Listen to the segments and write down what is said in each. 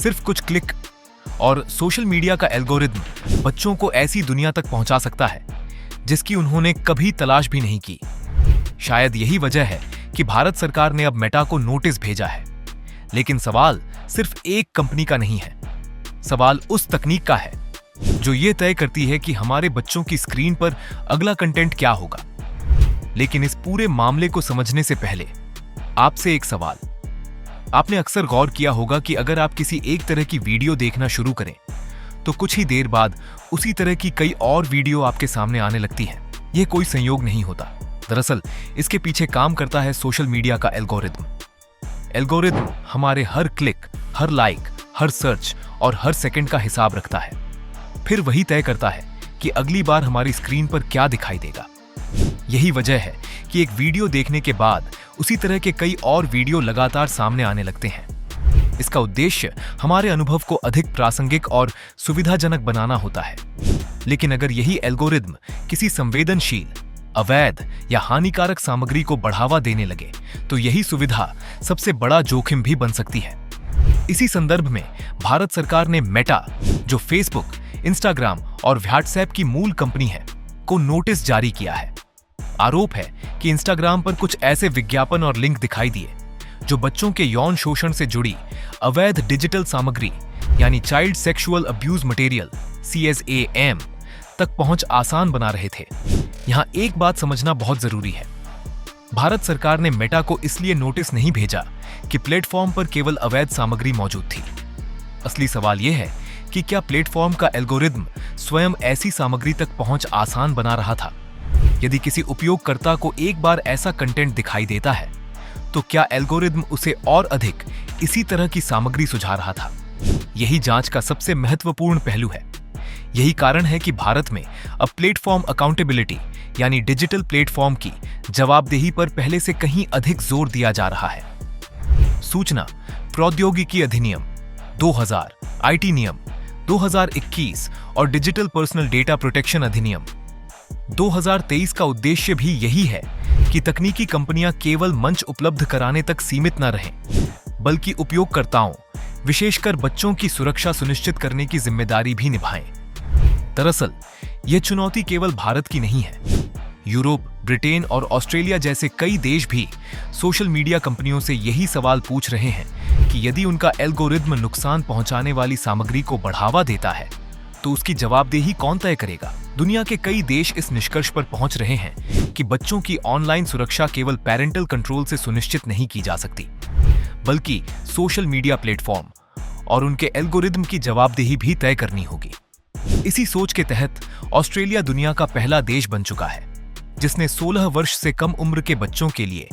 सिर्फ कुछ क्लिक और सोशल मीडिया का एल्गोरिदम बच्चों को ऐसी दुनिया तक पहुंचा सकता है जिसकी उन्होंने कभी तलाश भी नहीं की। शायद यही वजह है कि भारत सरकार ने अब मेटा को नोटिस भेजा है। लेकिन सवाल सिर्फ एक कंपनी का नहीं है, सवाल उस तकनीक का है जो ये तय करती है कि हमारे बच्चों की स्क्रीन पर अगला कंटेंट क्या होगा। लेकिन इस पूरे मामले को समझने से पहले आपसे एक सवाल। आपने अक्सर गौर किया होगा कि अगर आप किसी एक तरह की वीडियो देखना शुरू करें तो कुछ ही देर बाद उसी तरह की कई और वीडियो आपके सामने आने लगती हैं। यह कोई संयोग नहीं होता। दरअसल इसके पीछे काम करता है सोशल मीडिया का एल्गोरिदम। एल्गोरिदम हमारे हर क्लिक, हर लाइक, हर सर्च और हर सेकंड का हिसाब रखता है। फिर वही तय करता है कि अगली बार हमारी स्क्रीन पर क्या दिखाई देगा। यही वजह है कि एक वीडियो देखने के बाद उसी तरह के कई और वीडियो लगातार सामने आने लगते हैं। इसका उद्देश्य हमारे अनुभव को अधिक प्रासंगिक और सुविधाजनक बनाना होता है। लेकिन अगर यही एल्गोरिदम किसी संवेदनशील, अवैध या हानिकारक सामग्री को बढ़ावा देने लगे तो यही सुविधा सबसे बड़ा जोखिम भी बन सकती है। इसी संदर्भ में भारत सरकार ने मेटा, जो फेसबुक, इंस्टाग्राम और व्हाट्सएप की मूल कंपनी है, को नोटिस जारी किया है। आरोप है कि इंस्टाग्राम पर कुछ ऐसे विज्ञापन और लिंक दिखाई दिए जो बच्चों के यौन शोषण से जुड़ी अवैध डिजिटल सामग्री यानी child sexual abuse material CSAM तक पहुंच आसान बना रहे थे। यहां एक बात समझना बहुत जरूरी है। भारत सरकार ने मेटा को इसलिए नोटिस नहीं भेजा कि प्लेटफॉर्म पर केवल अवैध सामग्री मौजूद थी। असली सवाल यह है कि क्या प्लेटफॉर्म का एल्गोरिदम स्वयं ऐसी सामग्री तक पहुंच आसान बना रहा था। यदि किसी उपयोगकर्ता को एक बार ऐसा कंटेंट दिखाई देता है तो क्या एल्गोरिदम उसे और अधिक इसी तरह की सामग्री सुझा रहा था। यही जांच का सबसे महत्वपूर्ण पहलू है। यही कारण है कि भारत में अब प्लेटफॉर्म अकाउंटेबिलिटी यानी डिजिटल प्लेटफॉर्म की जवाबदेही पर पहले से कहीं अधिक जोर दिया जा रहा है। सूचना प्रौद्योगिकी अधिनियम 2000, IT नियम 2021 और डिजिटल पर्सनल डेटा प्रोटेक्शन अधिनियम 2023 का उद्देश्य भी यही है कि तकनीकी कंपनियां केवल मंच उपलब्ध कराने तक सीमित न रहें, बल्कि उपयोगकर्ताओं, विशेषकर बच्चों की सुरक्षा सुनिश्चित करने की जिम्मेदारी भी निभाएं। दरअसल यह चुनौती केवल भारत की नहीं है। यूरोप, ब्रिटेन और ऑस्ट्रेलिया जैसे कई देश भी सोशल मीडिया कंपनियों से यही सवाल पूछ रहे हैं कि यदि उनका एल्गोरिदम नुकसान पहुंचाने वाली सामग्री को बढ़ावा देता है तो उसकी जवाबदेही कौन तय करेगा। दुनिया के कई देश इस निष्कर्ष पर पहुंच रहे हैं कि बच्चों की ऑनलाइन सुरक्षा केवल पेरेंटल कंट्रोल से सुनिश्चित नहीं की जा सकती, बल्कि सोशल मीडिया प्लेटफॉर्म और उनके एल्गोरिदम की जवाबदेही भी तय करनी होगी। इसी सोच के तहत ऑस्ट्रेलिया दुनिया का पहला देश बन चुका है जिसने 16 वर्ष से कम उम्र के बच्चों के लिए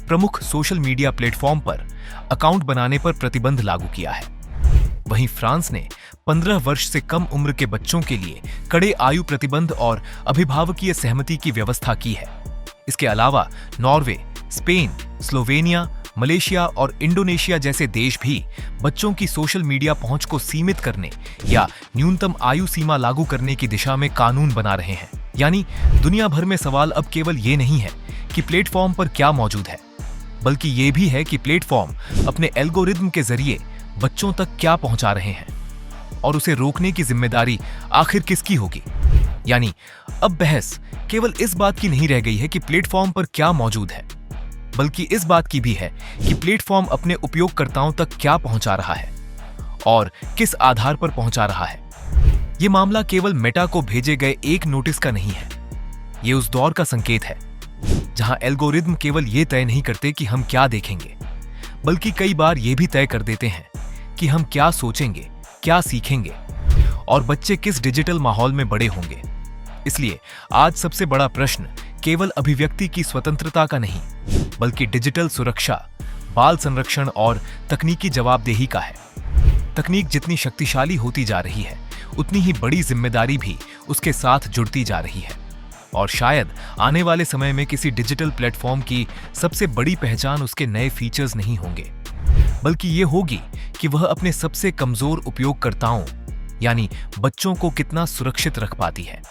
प्रमुख सोशल मीडिया प्लेटफॉर्म पर अकाउंट बनाने पर प्रतिबंध लागू किया है। वहीं फ्रांस ने 15 वर्ष से कम उम्र के बच्चों के लिए कड़े आयु प्रतिबंध और अभिभावकीय सहमति की व्यवस्था की है। इसके अलावा नॉर्वे, स्पेन, स्लोवेनिया, मलेशिया और इंडोनेशिया जैसे देश भी बच्चों की सोशल मीडिया पहुंच को सीमित करने या न्यूनतम आयु सीमा लागू करने की दिशा में कानून बना रहे हैं। यानी दुनिया भर में सवाल अब केवल ये नहीं है कि प्लेटफॉर्म पर क्या मौजूद है, बल्कि ये भी है कि प्लेटफॉर्म अपने एल्गोरिदम के जरिए बच्चों तक क्या पहुंचा रहे हैं और उसे रोकने की जिम्मेदारी आखिर किसकी होगी। यानी अब बहस केवल इस बात की नहीं रह गई है कि प्लेटफॉर्म पर क्या मौजूद है, बल्कि इस बात की भी है कि प्लेटफॉर्म अपने उपयोगकर्ताओं तक क्या पहुंचा रहा है और किस आधार पर पहुंचा रहा है। यह मामला केवल मेटा को भेजे गए एक नोटिस का नहीं है। यह उस दौर का संकेत है जहां एल्गोरिदम केवल यह तय नहीं करते कि हम क्या देखेंगे, बल्कि कई बार यह भी तय कर देते हैं कि हम क्या सोचेंगे, क्या सीखेंगे और बच्चे किस डिजिटल माहौल में बड़े होंगे। इसलिए आज सबसे बड़ा प्रश्न केवल अभिव्यक्ति की स्वतंत्रता का नहीं, बल्कि डिजिटल सुरक्षा, बाल संरक्षण और तकनीकी जवाबदेही का है। तकनीक जितनी शक्तिशाली होती जा रही है, उतनी ही बड़ी जिम्मेदारी भी उसके साथ जुड़ती जा रही है। और शायद आने वाले समय में किसी डिजिटल प्लेटफॉर्म की सबसे बड़ी पहचान उसके नए फीचर्स नहीं होंगे, बल्कि ये होगी कि वह अपने सबसे कमजोर उपयोगकर्ताओं यानी बच्चों को कितना सुरक्षित रख पाती है।